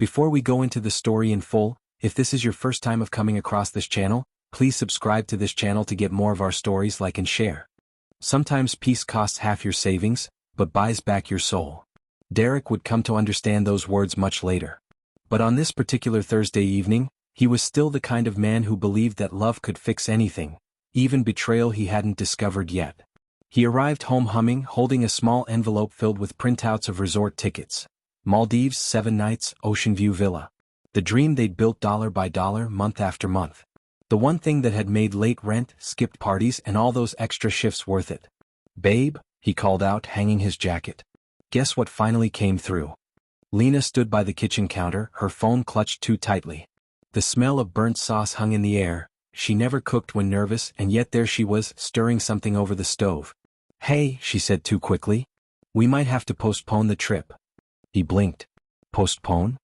Before we go into the story in full, if this is your first time of coming across this channel, please subscribe to this channel to get more of our stories, like and share. Sometimes peace costs half your savings, but buys back your soul. Derek would come to understand those words much later. But on this particular Thursday evening, he was still the kind of man who believed that love could fix anything, even betrayal he hadn't discovered yet. He arrived home humming, holding a small envelope filled with printouts of resort tickets. Maldives, 7 nights, ocean view villa. The dream they'd built dollar by dollar, month after month. The one thing that had made late rent, skipped parties, and all those extra shifts worth it. "Babe," he called out, hanging his jacket. Guess what finally came through? Lena stood by the kitchen counter, her phone clutched too tightly. The smell of burnt sauce hung in the air. She never cooked when nervous, and yet there she was, stirring something over the stove. "Hey," she said too quickly. "We might have to postpone the trip." He blinked. "Postpone?"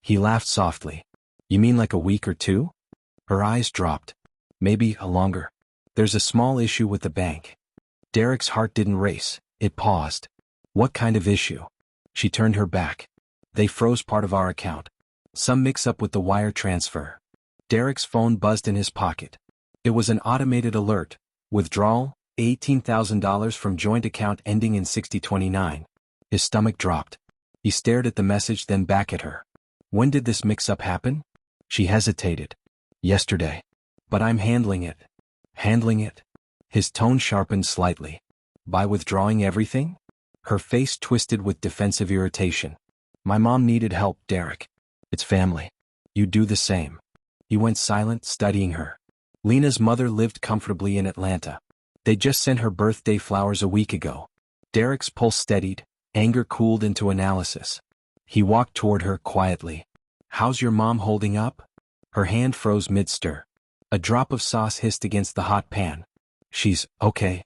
He laughed softly. "You mean like a week or two?" Her eyes dropped. "Maybe longer. There's a small issue with the bank." Derek's heart didn't race, it paused. "What kind of issue?" She turned her back. "They froze part of our account. Some mix-up with the wire transfer." Derek's phone buzzed in his pocket. It was an automated alert. Withdrawal, $18,000 from joint account ending in 6029. His stomach dropped. He stared at the message, then back at her. "When did this mix-up happen?" She hesitated. "Yesterday. But I'm handling it." "Handling it?" His tone sharpened slightly. "By withdrawing everything?" Her face twisted with defensive irritation. "My mom needed help, Derek. It's family. You do the same." He went silent, studying her. Lena's mother lived comfortably in Atlanta. They'd just sent her birthday flowers a week ago. Derek's pulse steadied, anger cooled into analysis. He walked toward her quietly. "How's your mom holding up?" Her hand froze mid-stir. A drop of sauce hissed against the hot pan. "She's okay."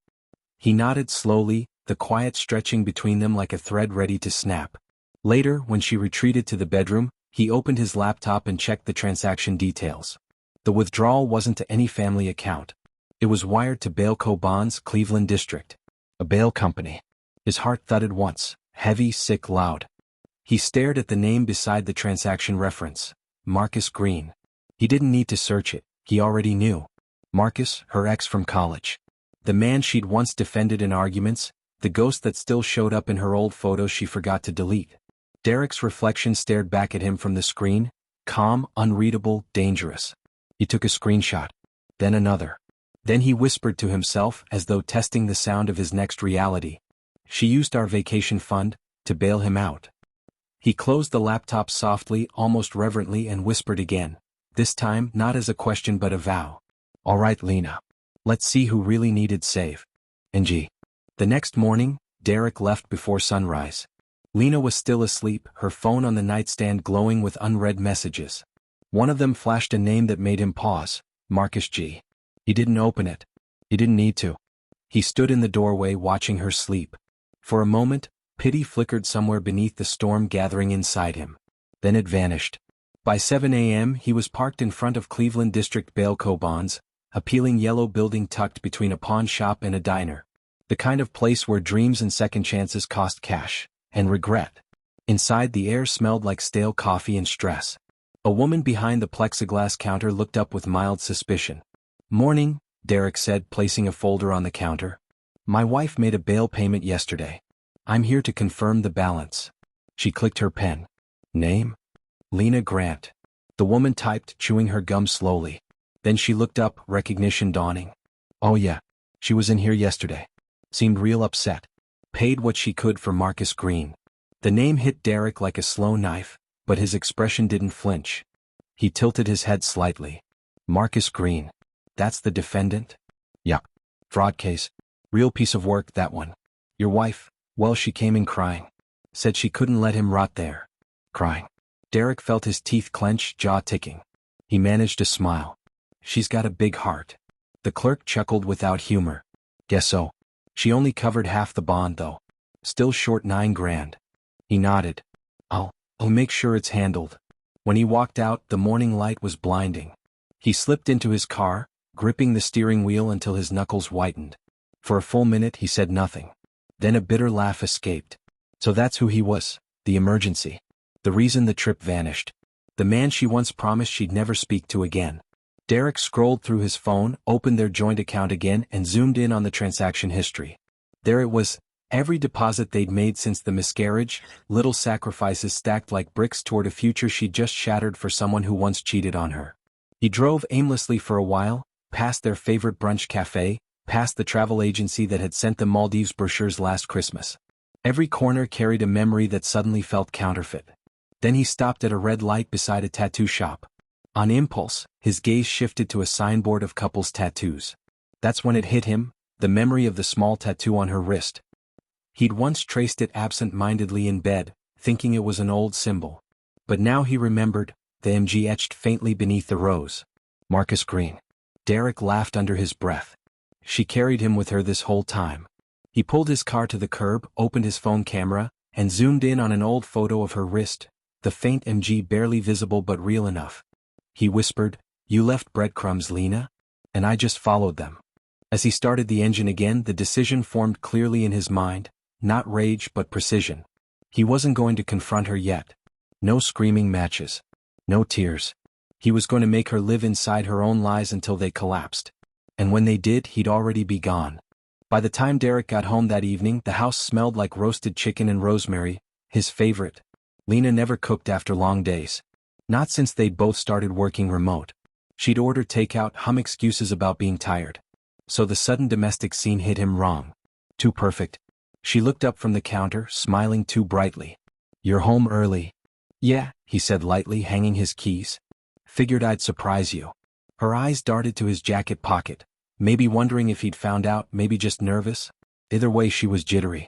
He nodded slowly, the quiet stretching between them like a thread ready to snap. Later, when she retreated to the bedroom, he opened his laptop and checked the transaction details. The withdrawal wasn't to any family account. It was wired to Bailco Bonds, Cleveland District. A bail company. His heart thudded once, heavy, sick, loud. He stared at the name beside the transaction reference. Marcus Green. He didn't need to search it, he already knew. Marcus, her ex from college. The man she'd once defended in arguments, the ghost that still showed up in her old photos she forgot to delete. Derek's reflection stared back at him from the screen, calm, unreadable, dangerous. He took a screenshot. Then another. Then he whispered to himself, as though testing the sound of his next reality. "She used our vacation fund to bail him out." He closed the laptop softly, almost reverently, and whispered again. This time, not as a question but a vow. "All right, Lena. Let's see who really needed save." NG. The next morning, Derek left before sunrise. Lena was still asleep, her phone on the nightstand glowing with unread messages. One of them flashed a name that made him pause. Marcus G. He didn't open it. He didn't need to. He stood in the doorway watching her sleep. For a moment, pity flickered somewhere beneath the storm gathering inside him. Then it vanished. By 7 a.m. he was parked in front of Cleveland District Bailco Bonds, a peeling yellow building tucked between a pawn shop and a diner. The kind of place where dreams and second chances cost cash and regret. Inside, the air smelled like stale coffee and stress. A woman behind the plexiglass counter looked up with mild suspicion. "Morning," Derek said, placing a folder on the counter. "My wife made a bail payment yesterday. I'm here to confirm the balance." She clicked her pen. "Name?" "Lena Grant." The woman typed, chewing her gum slowly. Then she looked up, recognition dawning. "Oh yeah. She was in here yesterday. Seemed real upset. Paid what she could for Marcus Green." The name hit Derek like a slow knife, but his expression didn't flinch. He tilted his head slightly. "Marcus Green. That's the defendant?" "Yup. Fraud case. Real piece of work, that one. Your wife, well, she came in crying. Said she couldn't let him rot there." Crying. Derek felt his teeth clench, jaw ticking. He managed a smile. "She's got a big heart." The clerk chuckled without humor. "Guess so. She only covered half the bond, though. Still short $9,000. He nodded. I'll make sure it's handled." When he walked out, the morning light was blinding. He slipped into his car, gripping the steering wheel until his knuckles whitened. For a full minute he said nothing. Then a bitter laugh escaped. So that's who he was, the emergency. The reason the trip vanished. The man she once promised she'd never speak to again. Derek scrolled through his phone, opened their joint account again and zoomed in on the transaction history. There it was, every deposit they'd made since the miscarriage, little sacrifices stacked like bricks toward a future she'd just shattered for someone who once cheated on her. He drove aimlessly for a while, past their favorite brunch cafe, past the travel agency that had sent them Maldives brochures last Christmas. Every corner carried a memory that suddenly felt counterfeit. Then he stopped at a red light beside a tattoo shop. On impulse, his gaze shifted to a signboard of couples' tattoos. That's when it hit him, the memory of the small tattoo on her wrist. He'd once traced it absent-mindedly in bed, thinking it was an old symbol. But now he remembered, the MG etched faintly beneath the rose. Marcus Green. Derek laughed under his breath. She carried him with her this whole time. He pulled his car to the curb, opened his phone camera, and zoomed in on an old photo of her wrist, the faint MG barely visible but real enough. He whispered, "You left breadcrumbs, Lena?" And I just followed them. As he started the engine again, the decision formed clearly in his mind, not rage but precision. He wasn't going to confront her yet. No screaming matches. No tears. He was going to make her live inside her own lies until they collapsed. And when they did, he'd already be gone. By the time Derek got home that evening, the house smelled like roasted chicken and rosemary, his favorite. Lena never cooked after long days. Not since they'd both started working remote. She'd order takeout, hum excuses about being tired. So the sudden domestic scene hit him wrong. Too perfect. She looked up from the counter, smiling too brightly. "You're home early." "Yeah," he said lightly, hanging his keys. "Figured I'd surprise you." Her eyes darted to his jacket pocket, maybe wondering if he'd found out, maybe just nervous. Either way, she was jittery.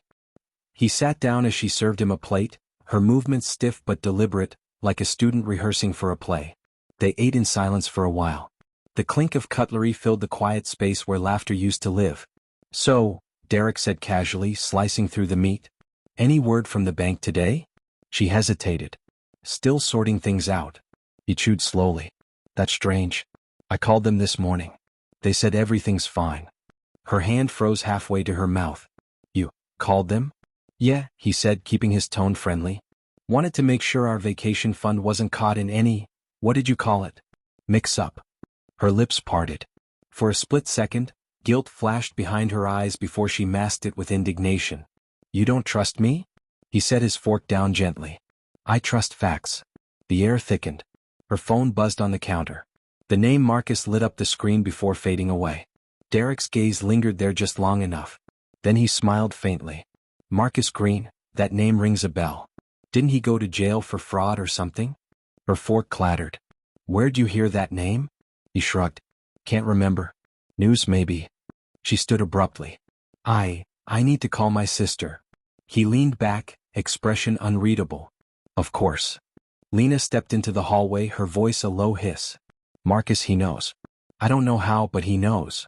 He sat down as she served him a plate, her movements stiff but deliberate, like a student rehearsing for a play. They ate in silence for a while. The clink of cutlery filled the quiet space where laughter used to live. "So," Derek said casually, slicing through the meat, "any word from the bank today?" She hesitated. "Still sorting things out." He chewed slowly. "That's strange. I called them this morning. They said everything's fine." Her hand froze halfway to her mouth. "You called them?" "Yeah," he said, keeping his tone friendly. "Wanted to make sure our vacation fund wasn't caught in any, what did you call it? Mix-up." Her lips parted. For a split second, guilt flashed behind her eyes before she masked it with indignation. "You don't trust me?" He set his fork down gently. "I trust facts." The air thickened. Her phone buzzed on the counter. The name Marcus lit up the screen before fading away. Derek's gaze lingered there just long enough. Then he smiled faintly. "Marcus Green, that name rings a bell. Didn't he go to jail for fraud or something?" Her fork clattered. "Where'd you hear that name?" He shrugged. "Can't remember. News maybe." She stood abruptly. I need to call my sister." He leaned back, expression unreadable. "Of course." Lena stepped into the hallway, her voice a low hiss. "Marcus, he knows. I don't know how, but he knows."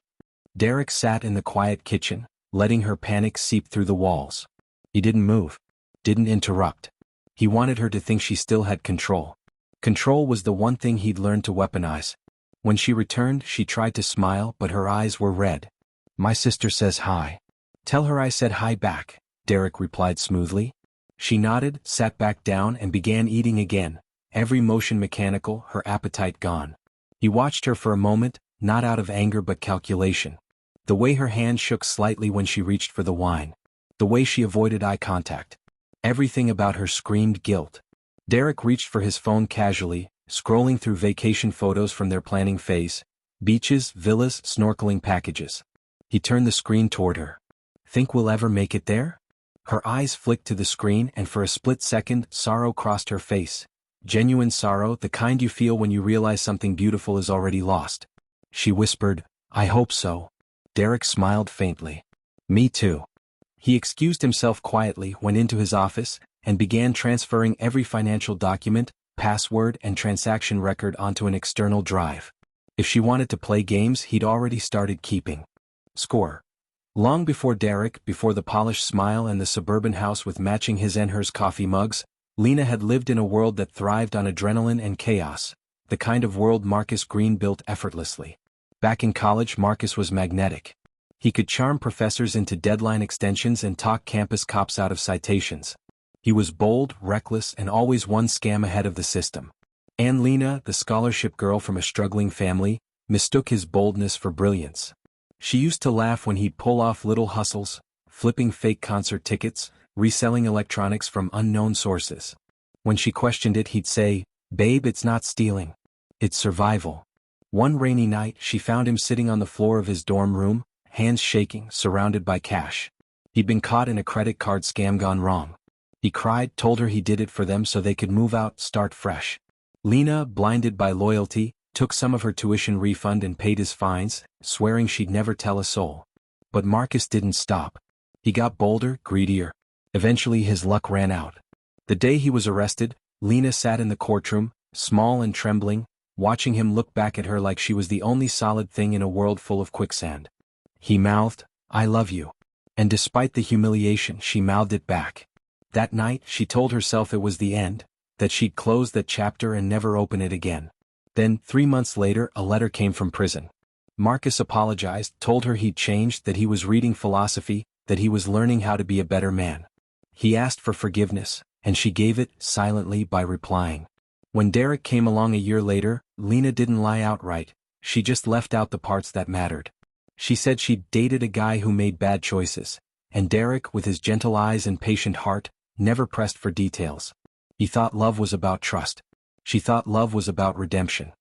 Derek sat in the quiet kitchen, letting her panic seep through the walls. He didn't move. Didn't interrupt. He wanted her to think she still had control. Control was the one thing he'd learned to weaponize. When she returned, she tried to smile, but her eyes were red. "My sister says hi." "Tell her I said hi back," Derek replied smoothly. She nodded, sat back down and began eating again, every motion mechanical, her appetite gone. He watched her for a moment, not out of anger but calculation. The way her hand shook slightly when she reached for the wine. The way she avoided eye contact. Everything about her screamed guilt. Derek reached for his phone casually, scrolling through vacation photos from their planning phase. Beaches, villas, snorkeling packages. He turned the screen toward her. "Think we'll ever make it there?" Her eyes flicked to the screen and for a split second, sorrow crossed her face. Genuine sorrow, the kind you feel when you realize something beautiful is already lost. She whispered, "I hope so." Derek smiled faintly. "Me too." He excused himself quietly, went into his office, and began transferring every financial document, password and transaction record onto an external drive. If she wanted to play games, he'd already started keeping score. Long before Derek, before the polished smile and the suburban house with matching his and hers coffee mugs, Lena had lived in a world that thrived on adrenaline and chaos, the kind of world Marcus Green built effortlessly. Back in college, Marcus was magnetic. He could charm professors into deadline extensions and talk campus cops out of citations. He was bold, reckless, and always one scam ahead of the system. And Lena, the scholarship girl from a struggling family, mistook his boldness for brilliance. She used to laugh when he'd pull off little hustles, flipping fake concert tickets, reselling electronics from unknown sources. When she questioned it, he'd say, "Babe, it's not stealing. It's survival." One rainy night, she found him sitting on the floor of his dorm room, hands shaking, surrounded by cash. He'd been caught in a credit card scam gone wrong. He cried, told her he did it for them so they could move out, start fresh. Lena, blinded by loyalty, took some of her tuition refund and paid his fines, swearing she'd never tell a soul. But Marcus didn't stop. He got bolder, greedier. Eventually his luck ran out. The day he was arrested, Lena sat in the courtroom, small and trembling, watching him look back at her like she was the only solid thing in a world full of quicksand. He mouthed, "I love you." And despite the humiliation, she mouthed it back. That night, she told herself it was the end, that she'd close that chapter and never open it again. Then, 3 months later, a letter came from prison. Marcus apologized, told her he'd changed, that he was reading philosophy, that he was learning how to be a better man. He asked for forgiveness, and she gave it, silently, by replying. When Derek came along a year later, Lena didn't lie outright, she just left out the parts that mattered. She said she'd dated a guy who made bad choices, and Derek, with his gentle eyes and patient heart, never pressed for details. He thought love was about trust. She thought love was about redemption.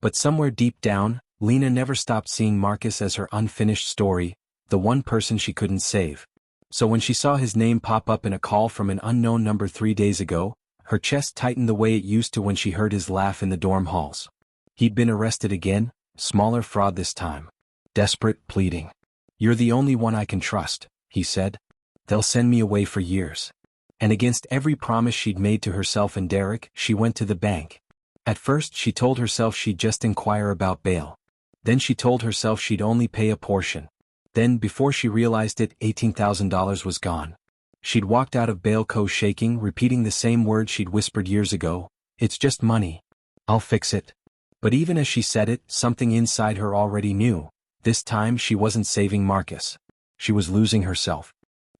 But somewhere deep down, Lena never stopped seeing Marcus as her unfinished story, the one person she couldn't save. So when she saw his name pop up in a call from an unknown number 3 days ago, her chest tightened the way it used to when she heard his laugh in the dorm halls. He'd been arrested again, smaller fraud this time. Desperate, pleading. "You're the only one I can trust," he said. "They'll send me away for years." And against every promise she'd made to herself and Derek, she went to the bank. At first she told herself she'd just inquire about bail. Then she told herself she'd only pay a portion. Then, before she realized it, $18,000 was gone. She'd walked out of bail co shaking, repeating the same words she'd whispered years ago, "It's just money. I'll fix it." But even as she said it, something inside her already knew. This time she wasn't saving Marcus. She was losing herself.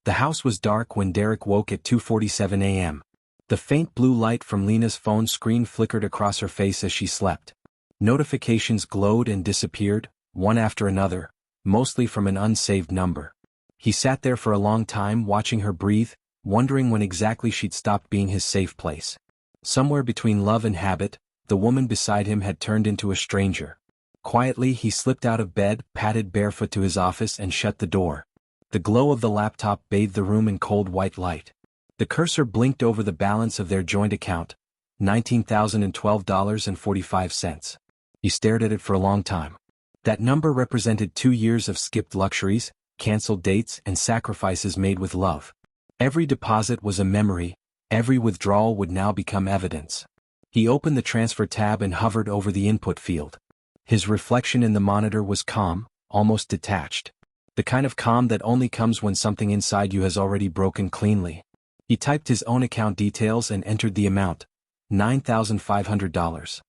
The house was dark when Derek woke at 2:47 a.m. The faint blue light from Lena's phone screen flickered across her face as she slept. Notifications glowed and disappeared, one after another, mostly from an unsaved number. He sat there for a long time watching her breathe, wondering when exactly she'd stopped being his safe place. Somewhere between love and habit, the woman beside him had turned into a stranger. Quietly he slipped out of bed, padded barefoot to his office and shut the door. The glow of the laptop bathed the room in cold white light. The cursor blinked over the balance of their joint account, $19,012.45. He stared at it for a long time. That number represented 2 years of skipped luxuries, canceled dates, and sacrifices made with love. Every deposit was a memory, every withdrawal would now become evidence. He opened the transfer tab and hovered over the input field. His reflection in the monitor was calm, almost detached. The kind of calm that only comes when something inside you has already broken cleanly. He typed his own account details and entered the amount, $9,500.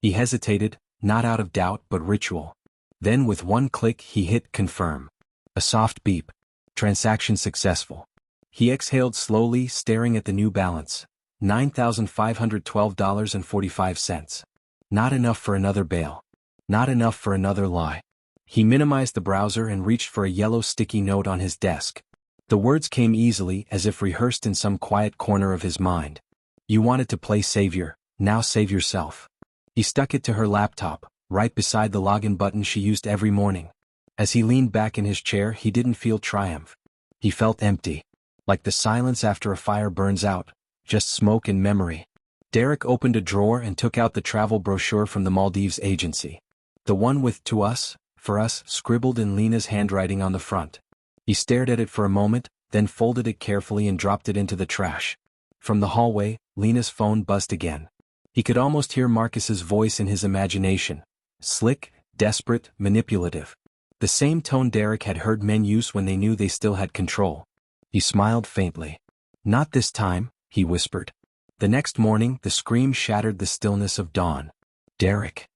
He hesitated, not out of doubt but ritual. Then with one click he hit confirm. A soft beep. Transaction successful. He exhaled slowly, staring at the new balance, $9,512.45. Not enough for another bail. Not enough for another lie. He minimized the browser and reached for a yellow sticky note on his desk. The words came easily, as if rehearsed in some quiet corner of his mind. "You wanted to play savior, now save yourself." He stuck it to her laptop, right beside the login button she used every morning. As he leaned back in his chair, he didn't feel triumph. He felt empty. Like the silence after a fire burns out, just smoke and memory. Derek opened a drawer and took out the travel brochure from the Maldives agency. The one with "To Us, For Us" scribbled in Lena's handwriting on the front. He stared at it for a moment, then folded it carefully and dropped it into the trash. From the hallway, Lena's phone buzzed again. He could almost hear Marcus's voice in his imagination. Slick, desperate, manipulative. The same tone Derek had heard men use when they knew they still had control. He smiled faintly. "Not this time," he whispered. The next morning, the scream shattered the stillness of dawn. "Derek."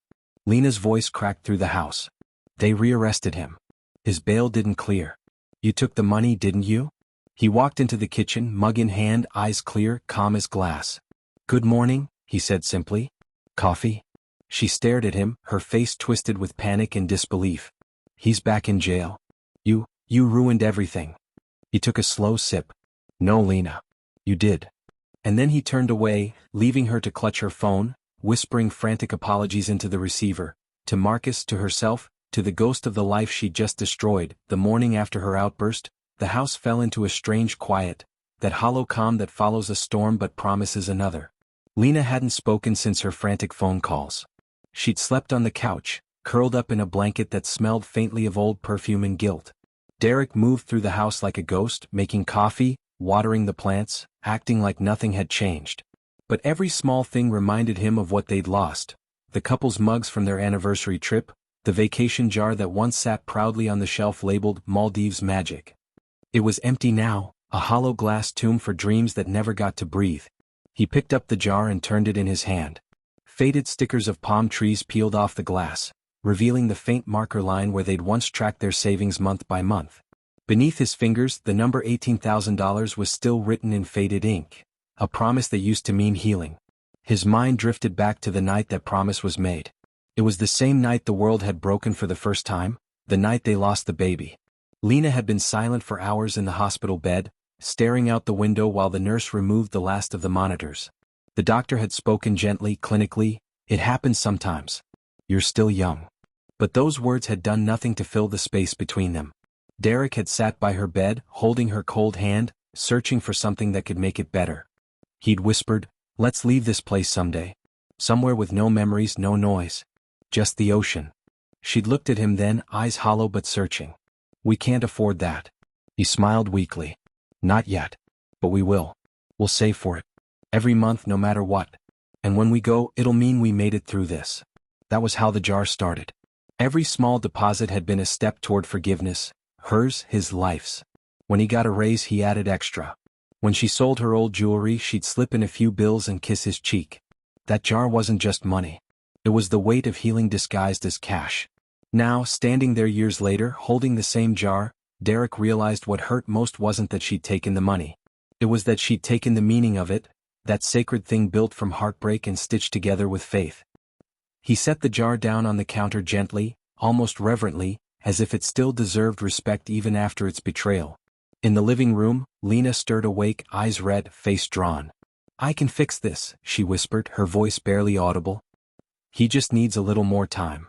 Lena's voice cracked through the house. "They rearrested him. His bail didn't clear. You took the money, didn't you?" He walked into the kitchen, mug in hand, eyes clear, calm as glass. "Good morning," he said simply. Coffee? She stared at him, her face twisted with panic and disbelief. He's back in jail. You ruined everything. He took a slow sip. No, Lena. You did. And then he turned away, leaving her to clutch her phone, whispering frantic apologies into the receiver, to Marcus, to herself, to the ghost of the life she'd just destroyed. The morning after her outburst, the house fell into a strange quiet, that hollow calm that follows a storm but promises another. Lena hadn't spoken since her frantic phone calls. She'd slept on the couch, curled up in a blanket that smelled faintly of old perfume and guilt. Derek moved through the house like a ghost, making coffee, watering the plants, acting like nothing had changed. But every small thing reminded him of what they'd lost: the couple's mugs from their anniversary trip, the vacation jar that once sat proudly on the shelf labeled Maldives Magic. It was empty now, a hollow glass tomb for dreams that never got to breathe. He picked up the jar and turned it in his hand. Faded stickers of palm trees peeled off the glass, revealing the faint marker line where they'd once tracked their savings month by month. Beneath his fingers, the number $18,000 was still written in faded ink, a promise that used to mean healing. His mind drifted back to the night that promise was made. It was the same night the world had broken for the first time, the night they lost the baby. Lena had been silent for hours in the hospital bed, staring out the window while the nurse removed the last of the monitors. The doctor had spoken gently, clinically. It happens sometimes. You're still young. But those words had done nothing to fill the space between them. Derek had sat by her bed, holding her cold hand, searching for something that could make it better. He'd whispered, "Let's leave this place someday. Somewhere with no memories, no noise. Just the ocean." She'd looked at him then, eyes hollow but searching. "We can't afford that." He smiled weakly. "Not yet. But we will. We'll save for it. Every month, no matter what. And when we go, it'll mean we made it through this." That was how the jar started. Every small deposit had been a step toward forgiveness, hers, his life's. When he got a raise, he added extra. When she sold her old jewelry, she'd slip in a few bills and kiss his cheek. That jar wasn't just money. It was the weight of healing disguised as cash. Now, standing there years later, holding the same jar, Derek realized what hurt most wasn't that she'd taken the money. It was that she'd taken the meaning of it, that sacred thing built from heartbreak and stitched together with faith. He set the jar down on the counter gently, almost reverently, as if it still deserved respect even after its betrayal. In the living room, Lena stirred awake, eyes red, face drawn. "I can fix this," she whispered, her voice barely audible. "He just needs a little more time."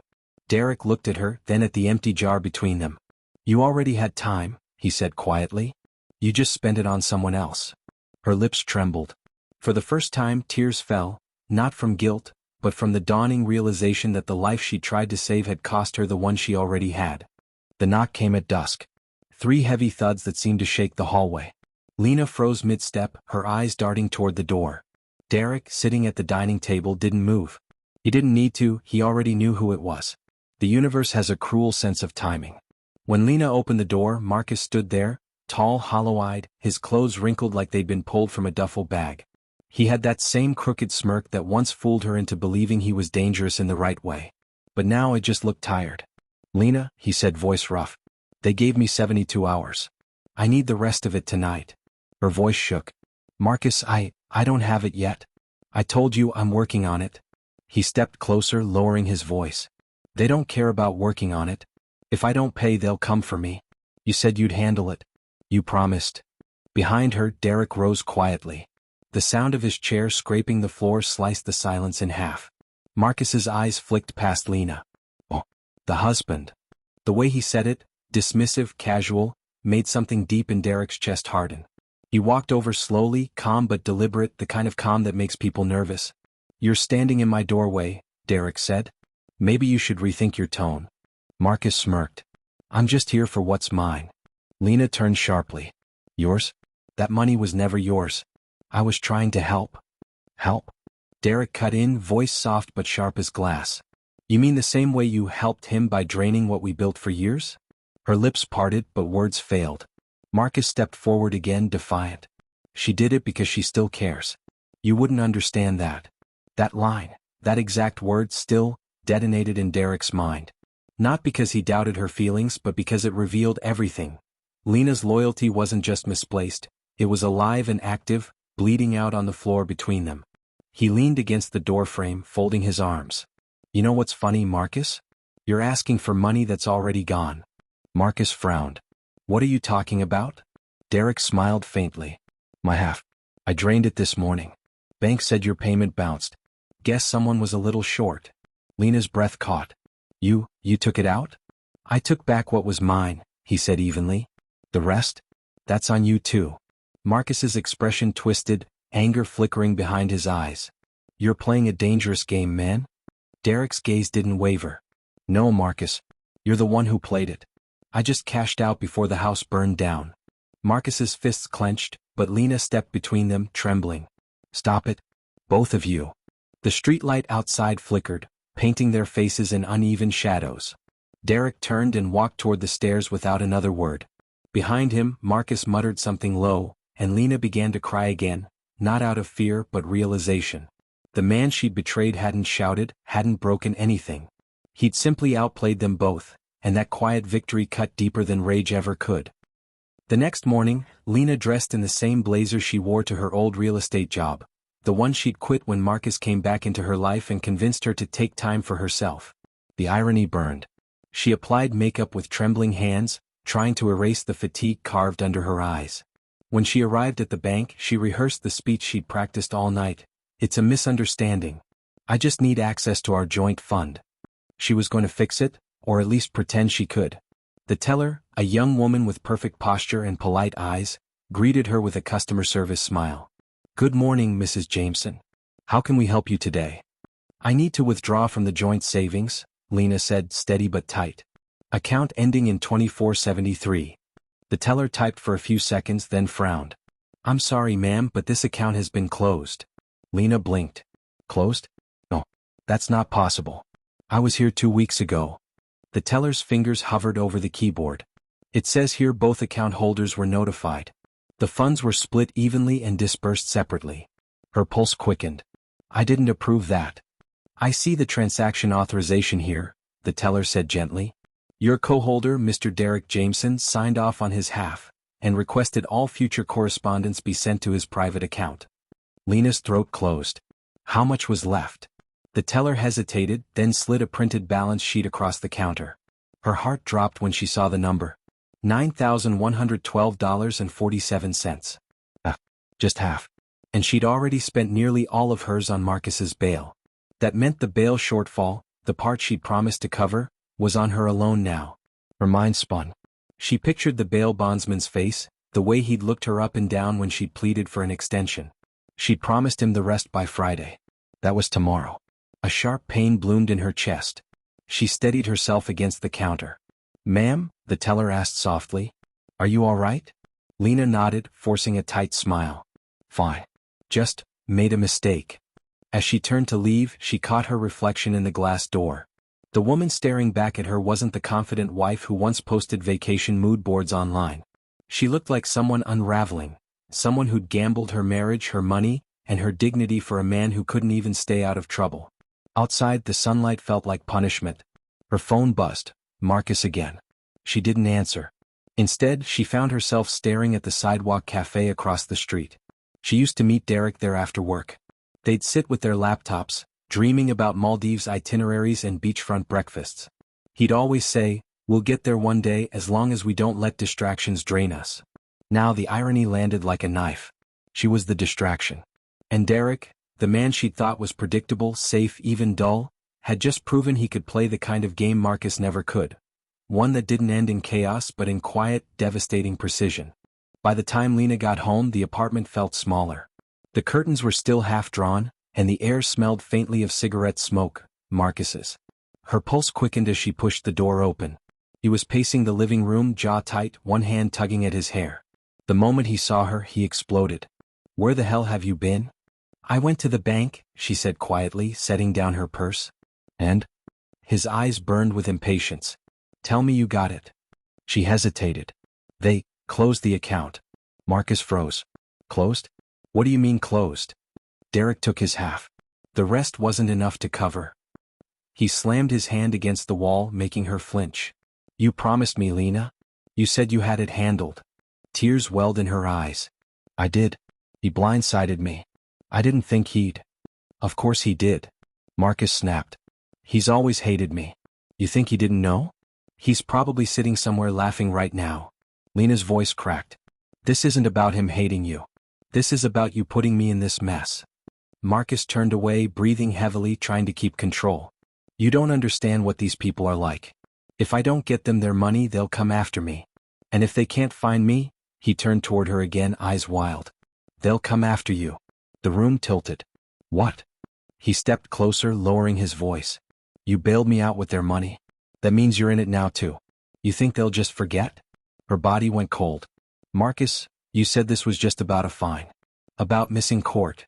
Derek looked at her, then at the empty jar between them. "You already had time," he said quietly. "You just spent it on someone else." Her lips trembled. For the first time, tears fell, not from guilt, but from the dawning realization that the life she tried to save had cost her the one she already had. The knock came at dusk. 3 heavy thuds that seemed to shake the hallway. Lena froze mid-step, her eyes darting toward the door. Derek, sitting at the dining table, didn't move. He didn't need to, he already knew who it was. The universe has a cruel sense of timing. When Lena opened the door, Marcus stood there, tall, hollow-eyed, his clothes wrinkled like they'd been pulled from a duffel bag. He had that same crooked smirk that once fooled her into believing he was dangerous in the right way. But now it just looked tired. "Lena," he said, voice rough, "they gave me 72 hours. I need the rest of it tonight." Her voice shook. "Marcus, I don't have it yet. I told you I'm working on it." He stepped closer, lowering his voice. "They don't care about working on it. If I don't pay, they'll come for me. You said you'd handle it. You promised." Behind her, Derek rose quietly. The sound of his chair scraping the floor sliced the silence in half. Marcus's eyes flicked past Lena. "Oh, the husband." The way he said it, dismissive, casual, made something deep in Derek's chest harden. He walked over slowly, calm but deliberate, the kind of calm that makes people nervous. "You're standing in my doorway," Derek said. "Maybe you should rethink your tone." Marcus smirked. "I'm just here for what's mine." Lena turned sharply. "Yours? That money was never yours. I was trying to help." "Help?" Derek cut in, voice soft but sharp as glass. "You mean the same way you helped him by draining what we built for years?" Her lips parted, but words failed. Marcus stepped forward again, defiant. "She did it because she still cares. You wouldn't understand that." That line, that exact word, still detonated in Derek's mind. Not because he doubted her feelings, but because it revealed everything. Lena's loyalty wasn't just misplaced, it was alive and active, bleeding out on the floor between them. He leaned against the doorframe, folding his arms. You know what's funny, Marcus? You're asking for money that's already gone. Marcus frowned. What are you talking about? Derek smiled faintly. My half. I drained it this morning. Bank said your payment bounced. Guess someone was a little short. Lena's breath caught. You took it out? I took back what was mine, he said evenly. The rest? That's on you too. Marcus's expression twisted, anger flickering behind his eyes. You're playing a dangerous game, man? Derek's gaze didn't waver. No, Marcus. You're the one who played it. I just cashed out before the house burned down. Marcus's fists clenched, but Lena stepped between them, trembling. Stop it. Both of you. The streetlight outside flickered, painting their faces in uneven shadows. Derek turned and walked toward the stairs without another word. Behind him, Marcus muttered something low, and Lena began to cry again, not out of fear but realization. The man she'd betrayed hadn't shouted, hadn't broken anything. He'd simply outplayed them both, and that quiet victory cut deeper than rage ever could. The next morning, Lena dressed in the same blazer she wore to her old real estate job, the one she'd quit when Marcus came back into her life and convinced her to take time for herself. The irony burned. She applied makeup with trembling hands, trying to erase the fatigue carved under her eyes. When she arrived at the bank, she rehearsed the speech she'd practiced all night. It's a misunderstanding. I just need access to our joint fund. She was going to fix it, or at least pretend she could. The teller, a young woman with perfect posture and polite eyes, greeted her with a customer service smile. Good morning, Mrs. Jameson. How can we help you today? I need to withdraw from the joint savings, Lena said, steady but tight. Account ending in 2473. The teller typed for a few seconds, then frowned. I'm sorry, ma'am, but this account has been closed. Lena blinked. Closed? No, that's not possible. I was here 2 weeks ago. The teller's fingers hovered over the keyboard. It says here both account holders were notified. The funds were split evenly and dispersed separately. Her pulse quickened. I didn't approve that. I see the transaction authorization here, the teller said gently. Your co-holder, Mr. Derek Jameson, signed off on his half, and requested all future correspondence be sent to his private account. Lena's throat closed. How much was left? The teller hesitated, then slid a printed balance sheet across the counter. Her heart dropped when she saw the number. $9,112.47. Just half. And she'd already spent nearly all of hers on Marcus's bail. That meant the bail shortfall, the part she'd promised to cover, was on her alone now. Her mind spun. She pictured the bail bondsman's face, the way he'd looked her up and down when she'd pleaded for an extension. She'd promised him the rest by Friday. That was tomorrow. A sharp pain bloomed in her chest. She steadied herself against the counter. Ma'am, the teller asked softly. Are you all right? Lena nodded, forcing a tight smile. Fine. Just made a mistake. As she turned to leave, she caught her reflection in the glass door. The woman staring back at her wasn't the confident wife who once posted vacation mood boards online. She looked like someone unraveling, someone who'd gambled her marriage, her money, and her dignity for a man who couldn't even stay out of trouble. Outside, the sunlight felt like punishment. Her phone buzzed. Marcus again. She didn't answer. Instead, she found herself staring at the sidewalk cafe across the street. She used to meet Derek there after work. They'd sit with their laptops, dreaming about Maldives itineraries and beachfront breakfasts. He'd always say, we'll get there one day as long as we don't let distractions drain us. Now the irony landed like a knife. She was the distraction. And Derek, the man she'd thought was predictable, safe, even dull, had just proven he could play the kind of game Marcus never could. One that didn't end in chaos but in quiet, devastating precision. By the time Lena got home, the apartment felt smaller. The curtains were still half drawn, and the air smelled faintly of cigarette smoke, Marcus's. Her pulse quickened as she pushed the door open. He was pacing the living room, jaw tight, one hand tugging at his hair. The moment he saw her, he exploded. Where the hell have you been? I went to the bank, she said quietly, setting down her purse. And? His eyes burned with impatience. Tell me you got it. She hesitated. They closed the account. Marcus froze. Closed? What do you mean closed? Derek took his half. The rest wasn't enough to cover. He slammed his hand against the wall, making her flinch. You promised me, Lena. You said you had it handled. Tears welled in her eyes. I did. He blindsided me. I didn't think he'd. Of course he did. Marcus snapped. He's always hated me. You think he didn't know? He's probably sitting somewhere laughing right now. Lena's voice cracked. This isn't about him hating you. This is about you putting me in this mess. Marcus turned away, breathing heavily, trying to keep control. You don't understand what these people are like. If I don't get them their money, they'll come after me. And if they can't find me, he turned toward her again, eyes wild. They'll come after you. The room tilted. What? He stepped closer, lowering his voice. You bailed me out with their money. That means you're in it now too. You think they'll just forget? Her body went cold. Marcus, you said this was just about a fine. About missing court.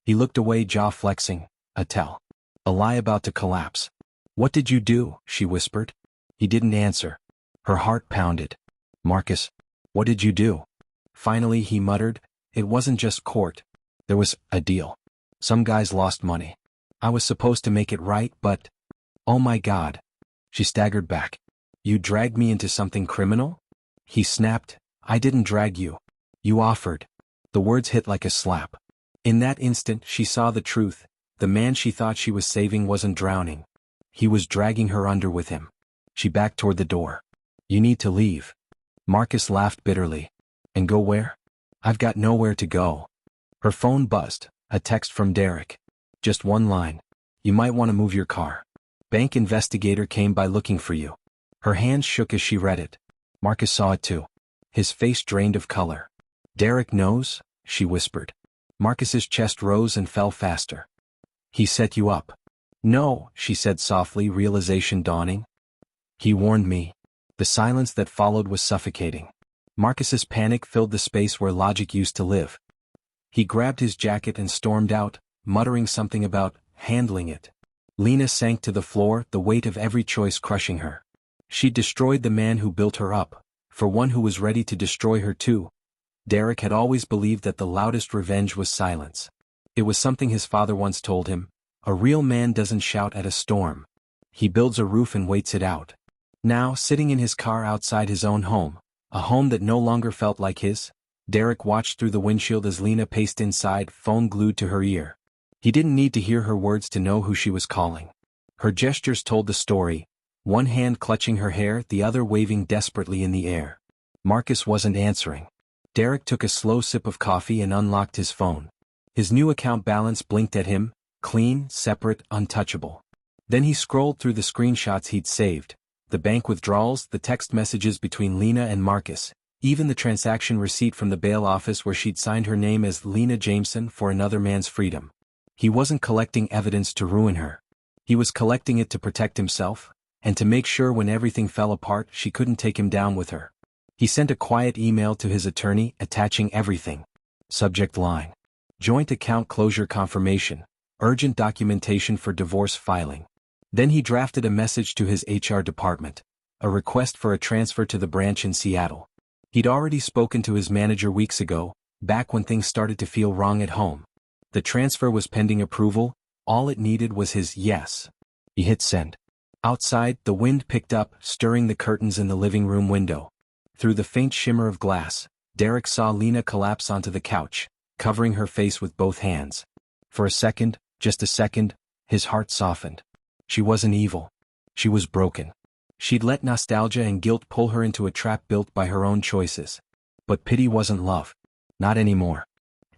He looked away, jaw flexing. A tell. A lie about to collapse. What did you do? She whispered. He didn't answer. Her heart pounded. Marcus, what did you do? Finally he muttered, it wasn't just court. There was a deal. Some guys lost money. I was supposed to make it right, but... Oh my God. She staggered back. You dragged me into something criminal? He snapped. I didn't drag you. You offered. The words hit like a slap. In that instant she saw the truth. The man she thought she was saving wasn't drowning. He was dragging her under with him. She backed toward the door. You need to leave. Marcus laughed bitterly. And go where? I've got nowhere to go. Her phone buzzed. A text from Derek. Just one line. You might want to move your car. Bank investigator came by looking for you. Her hands shook as she read it. Marcus saw it too. His face drained of color. Derek knows, she whispered. Marcus's chest rose and fell faster. He set you up. No, she said softly, realization dawning. He warned me. The silence that followed was suffocating. Marcus's panic filled the space where logic used to live. He grabbed his jacket and stormed out, muttering something about handling it. Lena sank to the floor, the weight of every choice crushing her. She'd destroyed the man who built her up, for one who was ready to destroy her too. Derek had always believed that the loudest revenge was silence. It was something his father once told him. A real man doesn't shout at a storm. He builds a roof and waits it out. Now, sitting in his car outside his own home, a home that no longer felt like his, Derek watched through the windshield as Lena paced inside, phone glued to her ear. He didn't need to hear her words to know who she was calling. Her gestures told the story, one hand clutching her hair, the other waving desperately in the air. Marcus wasn't answering. Derek took a slow sip of coffee and unlocked his phone. His new account balance blinked at him, clean, separate, untouchable. Then he scrolled through the screenshots he'd saved, the bank withdrawals, the text messages between Lena and Marcus, even the transaction receipt from the bail office where she'd signed her name as Lena Jameson for another man's freedom. He wasn't collecting evidence to ruin her. He was collecting it to protect himself, and to make sure when everything fell apart she couldn't take him down with her. He sent a quiet email to his attorney, attaching everything. Subject line. Joint account closure confirmation. Urgent documentation for divorce filing. Then he drafted a message to his HR department. A request for a transfer to the branch in Seattle. He'd already spoken to his manager weeks ago, back when things started to feel wrong at home. The transfer was pending approval, all it needed was his yes. He hit send. Outside, the wind picked up, stirring the curtains in the living room window. Through the faint shimmer of glass, Derek saw Lena collapse onto the couch, covering her face with both hands. For a second, just a second, his heart softened. She wasn't evil. She was broken. She'd let nostalgia and guilt pull her into a trap built by her own choices. But pity wasn't love. Not anymore.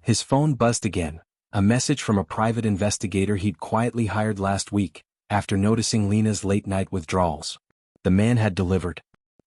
His phone buzzed again, a message from a private investigator he'd quietly hired last week, after noticing Lena's late-night withdrawals. The man had delivered.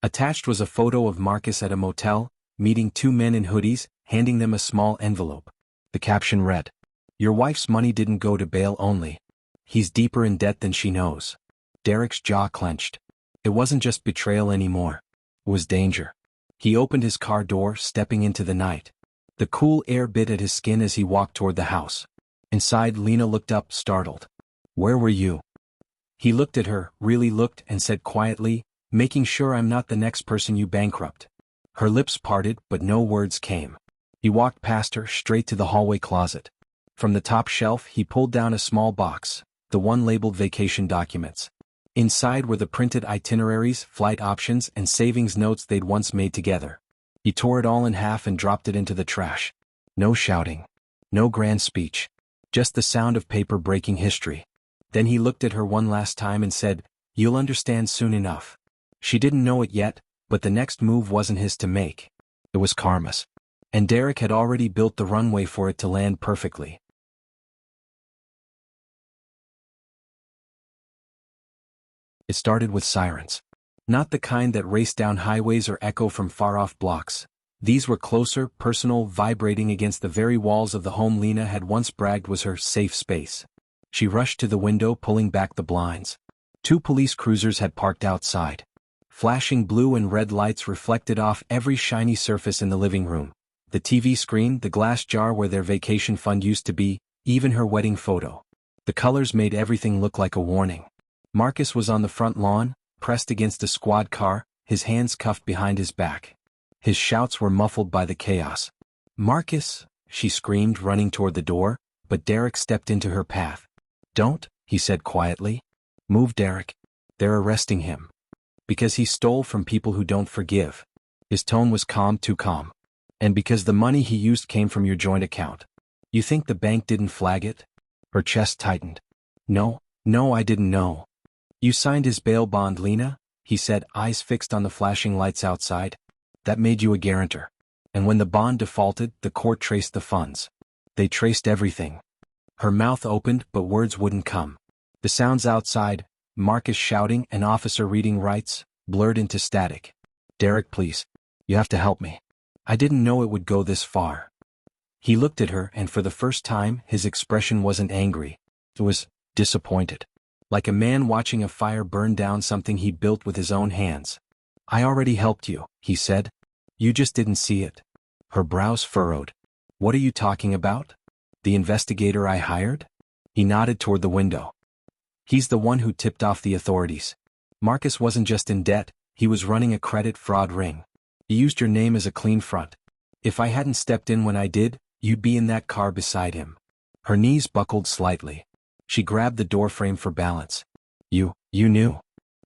Attached was a photo of Marcus at a motel, meeting two men in hoodies, handing them a small envelope. The caption read, "Your wife's money didn't go to bail only. He's deeper in debt than she knows." Derek's jaw clenched. It wasn't just betrayal anymore. It was danger. He opened his car door, stepping into the night. The cool air bit at his skin as he walked toward the house. Inside, Lena looked up, startled. "Where were you?" He looked at her, really looked, and said quietly, "Making sure I'm not the next person you bankrupt." Her lips parted, but no words came. He walked past her, straight to the hallway closet. From the top shelf, he pulled down a small box, the one labeled vacation documents. Inside were the printed itineraries, flight options, and savings notes they'd once made together. He tore it all in half and dropped it into the trash. No shouting. No grand speech. Just the sound of paper breaking history. Then he looked at her one last time and said, "You'll understand soon enough." She didn't know it yet, but the next move wasn't his to make. It was karma's. And Derek had already built the runway for it to land perfectly. It started with sirens. Not the kind that race down highways or echo from far-off blocks. These were closer, personal, vibrating against the very walls of the home Lena had once bragged was her safe space. She rushed to the window, pulling back the blinds. 2 police cruisers had parked outside. Flashing blue and red lights reflected off every shiny surface in the living room. The TV screen, the glass jar where their vacation fund used to be, even her wedding photo. The colors made everything look like a warning. Marcus was on the front lawn, pressed against a squad car, his hands cuffed behind his back. His shouts were muffled by the chaos. "Marcus!" she screamed, running toward the door, but Derek stepped into her path. "Don't," he said quietly. "Move, Derek. They're arresting him. Because he stole from people who don't forgive." His tone was calm, too calm. "And because the money he used came from your joint account. You think the bank didn't flag it?" Her chest tightened. No, I didn't know." "You signed his bail bond, Lena," he said, eyes fixed on the flashing lights outside. "That made you a guarantor. And when the bond defaulted, the court traced the funds. They traced everything." Her mouth opened, but words wouldn't come. The sounds outside, Marcus shouting, an officer reading rights, blurred into static. "Derek, please. You have to help me. I didn't know it would go this far." He looked at her, and for the first time, his expression wasn't angry. It was disappointed. Like a man watching a fire burn down something he built with his own hands. "I already helped you," he said. "You just didn't see it." Her brows furrowed. "What are you talking about? The investigator I hired?" He nodded toward the window. "He's the one who tipped off the authorities. Marcus wasn't just in debt, he was running a credit fraud ring. He used your name as a clean front. If I hadn't stepped in when I did, you'd be in that car beside him." Her knees buckled slightly. She grabbed the doorframe for balance. You knew."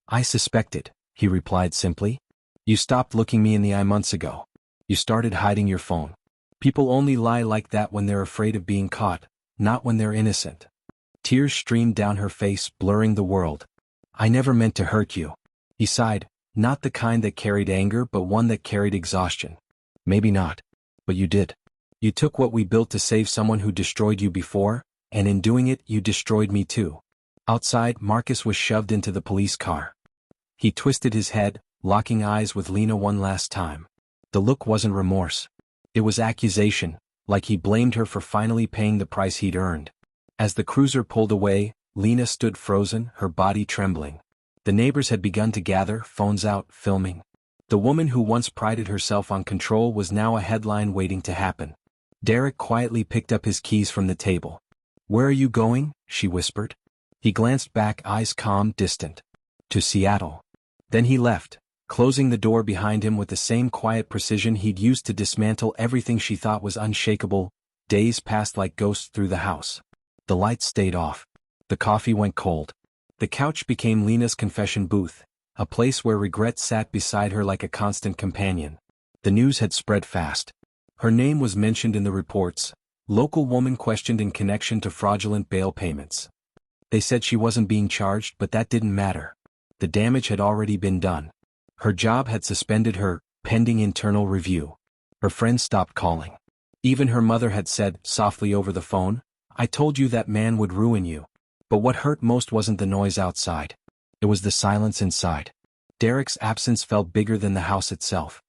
"I suspected," he replied simply. "You stopped looking me in the eye months ago. You started hiding your phone. People only lie like that when they're afraid of being caught, not when they're innocent." Tears streamed down her face, blurring the world. "I never meant to hurt you." He sighed, not the kind that carried anger but one that carried exhaustion. "Maybe not. But you did. You took what we built to save someone who destroyed you before, and in doing it you destroyed me too." Outside, Marcus was shoved into the police car. He twisted his head, locking eyes with Lena one last time. The look wasn't remorse. It was accusation, like he blamed her for finally paying the price he'd earned. As the cruiser pulled away, Lena stood frozen, her body trembling. The neighbors had begun to gather, phones out, filming. The woman who once prided herself on control was now a headline waiting to happen. Derek quietly picked up his keys from the table. "Where are you going?" she whispered. He glanced back, eyes calm, distant. "To Seattle." Then he left, closing the door behind him with the same quiet precision he'd used to dismantle everything she thought was unshakable. Days passed like ghosts through the house. The lights stayed off. The coffee went cold. The couch became Lena's confession booth, a place where regret sat beside her like a constant companion. The news had spread fast. Her name was mentioned in the reports. Local woman questioned in connection to fraudulent bail payments. They said she wasn't being charged, but that didn't matter. The damage had already been done. Her job had suspended her, pending internal review. Her friends stopped calling. Even her mother had said, softly over the phone, "I told you that man would ruin you." But what hurt most wasn't the noise outside. It was the silence inside. Derek's absence felt bigger than the house itself.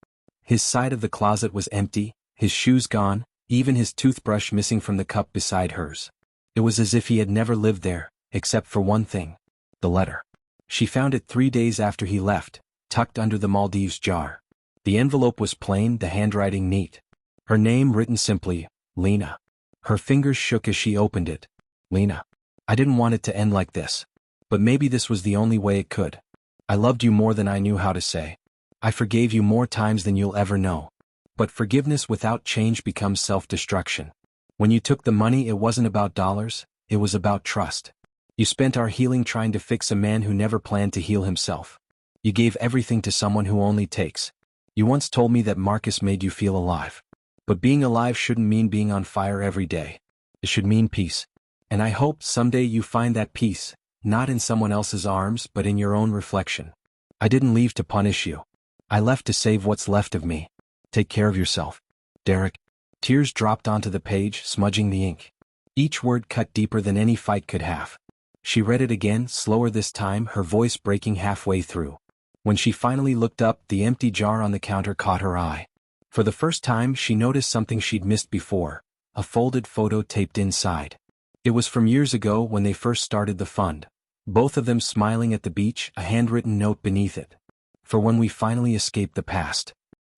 His side of the closet was empty, his shoes gone, even his toothbrush missing from the cup beside hers. It was as if he had never lived there, except for one thing. The letter. She found it 3 days after he left, tucked under the Maldives jar. The envelope was plain, the handwriting neat. Her name written simply, Lena. Her fingers shook as she opened it. "Lena. I didn't want it to end like this. But maybe this was the only way it could. I loved you more than I knew how to say. I forgave you more times than you'll ever know. But forgiveness without change becomes self-destruction. When you took the money, it wasn't about dollars, it was about trust. You spent our healing trying to fix a man who never planned to heal himself. You gave everything to someone who only takes. You once told me that Marcus made you feel alive. But being alive shouldn't mean being on fire every day. It should mean peace. And I hope someday you find that peace, not in someone else's arms but in your own reflection. I didn't leave to punish you. I left to save what's left of me. Take care of yourself. Derek. Tears dropped onto the page, smudging the ink. Each word cut deeper than any fight could have. She read it again, slower this time, her voice breaking halfway through. When she finally looked up, the empty jar on the counter caught her eye. For the first time she noticed something she'd missed before, a folded photo taped inside. It was from years ago when they first started the fund. Both of them smiling at the beach, a handwritten note beneath it. For when we finally escape the past.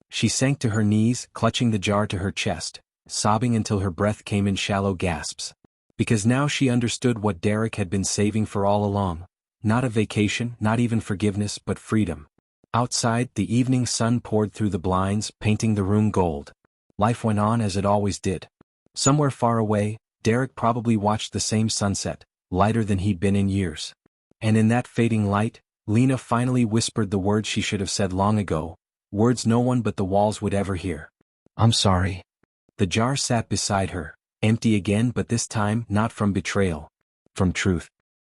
She sank to her knees, clutching the jar to her chest, sobbing until her breath came in shallow gasps. Because now she understood what Derek had been saving for all along. Not a vacation, not even forgiveness, but freedom. Outside, the evening sun poured through the blinds, painting the room gold. Life went on as it always did. Somewhere far away, Derek probably watched the same sunset, lighter than he'd been in years. And in that fading light, Lena finally whispered the words she should have said long ago, words no one but the walls would ever hear. I'm sorry. The jar sat beside her, empty again, but this time not from betrayal. From truth.